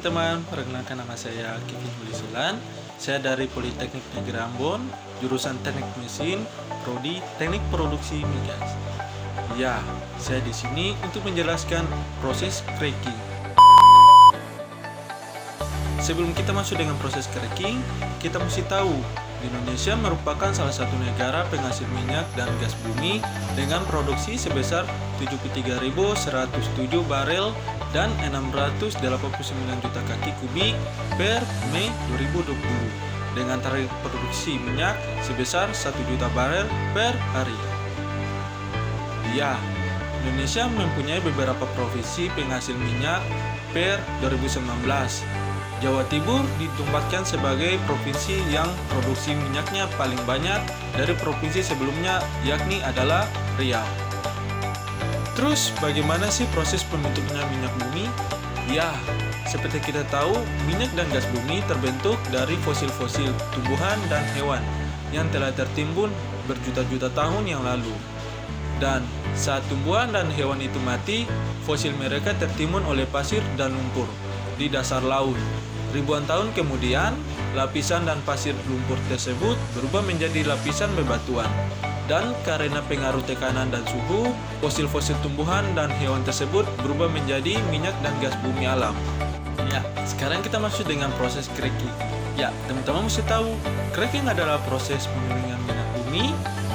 teman-teman, perkenalkan nama saya Kevin Hulisulan. Saya dari Politeknik Negeri Ambon, jurusan Teknik Mesin, prodi Teknik Produksi Migas. Ya, saya di sini untuk menjelaskan proses cracking. Sebelum kita masuk dengan proses cracking, kita mesti tahu Indonesia merupakan salah satu negara penghasil minyak dan gas bumi dengan produksi sebesar 73.107 barel dan 689 juta kaki kubik per Mei 2020 dengan target produksi minyak sebesar 1 juta barel per hari. Ya, Indonesia mempunyai beberapa provinsi penghasil minyak per 2019. Jawa Timur ditempatkan sebagai provinsi yang produksi minyaknya paling banyak dari provinsi sebelumnya, yakni adalah Riau. Terus bagaimana sih proses pembentuknya minyak bumi? Ya, seperti kita tahu, minyak dan gas bumi terbentuk dari fosil-fosil tumbuhan dan hewan yang telah tertimbun berjuta-juta tahun yang lalu. Dan saat tumbuhan dan hewan itu mati, fosil mereka tertimbun oleh pasir dan lumpur di dasar laut. Ribuan tahun kemudian, lapisan dan pasir lumpur tersebut berubah menjadi lapisan bebatuan. Dan karena pengaruh tekanan dan suhu, fosil-fosil tumbuhan dan hewan tersebut berubah menjadi minyak dan gas bumi alam. Ya, sekarang kita masuk dengan proses cracking. Ya, teman-teman mesti tahu, cracking adalah proses penggilingan minyak bumi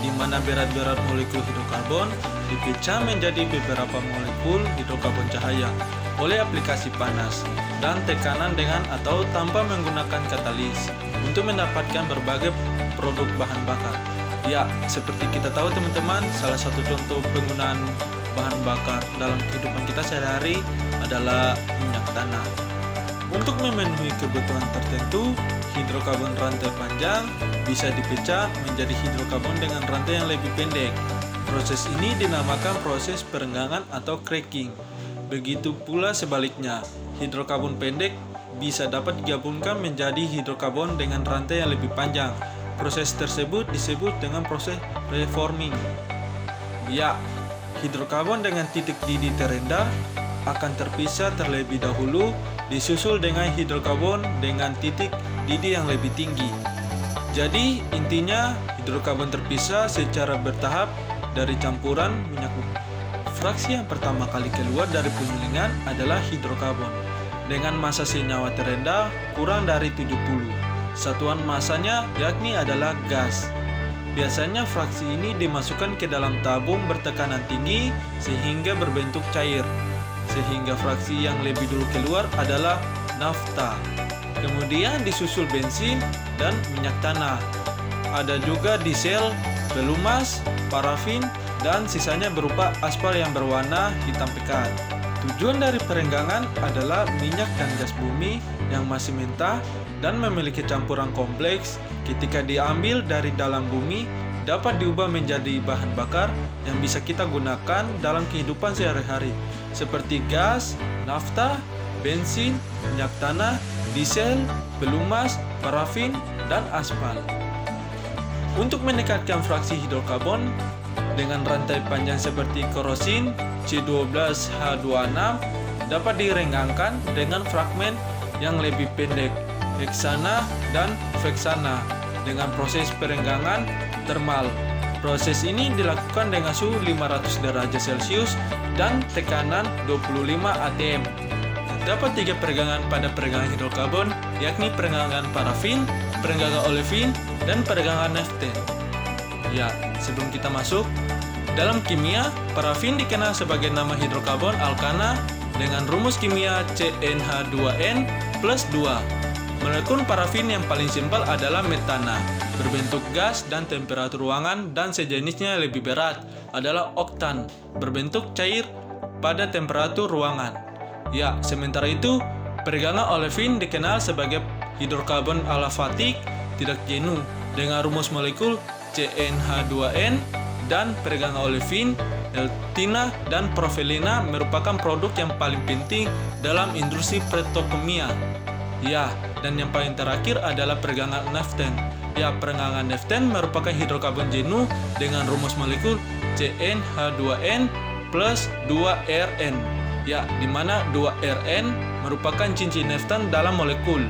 di mana berat-berat molekul hidrokarbon dipecah menjadi beberapa molekul hidrokarbon cahaya oleh aplikasi panas dan tekanan dengan atau tanpa menggunakan katalis untuk mendapatkan berbagai produk bahan bakar. Ya, seperti kita tahu teman-teman, salah satu contoh penggunaan bahan bakar dalam kehidupan kita sehari-hari adalah minyak tanah. Untuk memenuhi kebutuhan tertentu, hidrokarbon rantai panjang bisa dipecah menjadi hidrokarbon dengan rantai yang lebih pendek. Proses ini dinamakan proses perenggangan atau cracking. Begitu pula sebaliknya, hidrokarbon pendek bisa dapat digabungkan menjadi hidrokarbon dengan rantai yang lebih panjang. Proses tersebut disebut dengan proses reforming. Ya, hidrokarbon dengan titik didih terendah akan terpisah terlebih dahulu, disusul dengan hidrokarbon dengan titik didih yang lebih tinggi. Jadi, intinya hidrokarbon terpisah secara bertahap dari campuran minyak bumi. Fraksi yang pertama kali keluar dari penyulingan adalah hidrokarbon dengan massa senyawa terendah kurang dari 70. Satuan massanya yakni adalah gas. Biasanya fraksi ini dimasukkan ke dalam tabung bertekanan tinggi sehingga berbentuk cair. Sehingga fraksi yang lebih dulu keluar adalah nafta. Kemudian disusul bensin dan minyak tanah. Ada juga diesel, pelumas, parafin, dan sisanya berupa aspal yang berwarna hitam pekat. Tujuan dari perenggangan adalah minyak dan gas bumi yang masih mentah dan memiliki campuran kompleks ketika diambil dari dalam bumi dapat diubah menjadi bahan bakar yang bisa kita gunakan dalam kehidupan sehari-hari seperti gas, nafta, bensin, minyak tanah, diesel, pelumas, parafin, dan aspal. Untuk meningkatkan fraksi hidrokarbon dengan rantai panjang seperti kerosin C12H26 dapat direnggangkan dengan fragmen yang lebih pendek, heksana dan veksana dengan proses perenggangan termal. Proses ini dilakukan dengan suhu 500 derajat Celcius dan tekanan 25 atm. Terdapat 3 peregangan pada perenggangan hidrokarbon, yakni perenggangan parafin, perenggangan olefin, dan perenggangan naften. Ya, sebelum kita masuk, dalam kimia, parafin dikenal sebagai nama hidrokarbon alkana dengan rumus kimia CnH2n plus 2. Molekul parafin yang paling simpel adalah metana, berbentuk gas dan temperatur ruangan dan sejenisnya lebih berat adalah oktan, berbentuk cair pada temperatur ruangan. Ya, sementara itu, peregangan olefin dikenal sebagai hidrokarbon alifatik tidak jenuh dengan rumus molekul CnH2n dan peregangan olefin, eltina, dan propelina merupakan produk yang paling penting dalam industri petrokimia. Ya, dan yang paling terakhir adalah peregangan naften. Ya, peregangan naften merupakan hidrokarbon jenuh dengan rumus molekul CnH2n plus 2Rn. Ya, di mana 2Rn merupakan cincin naftan dalam molekul.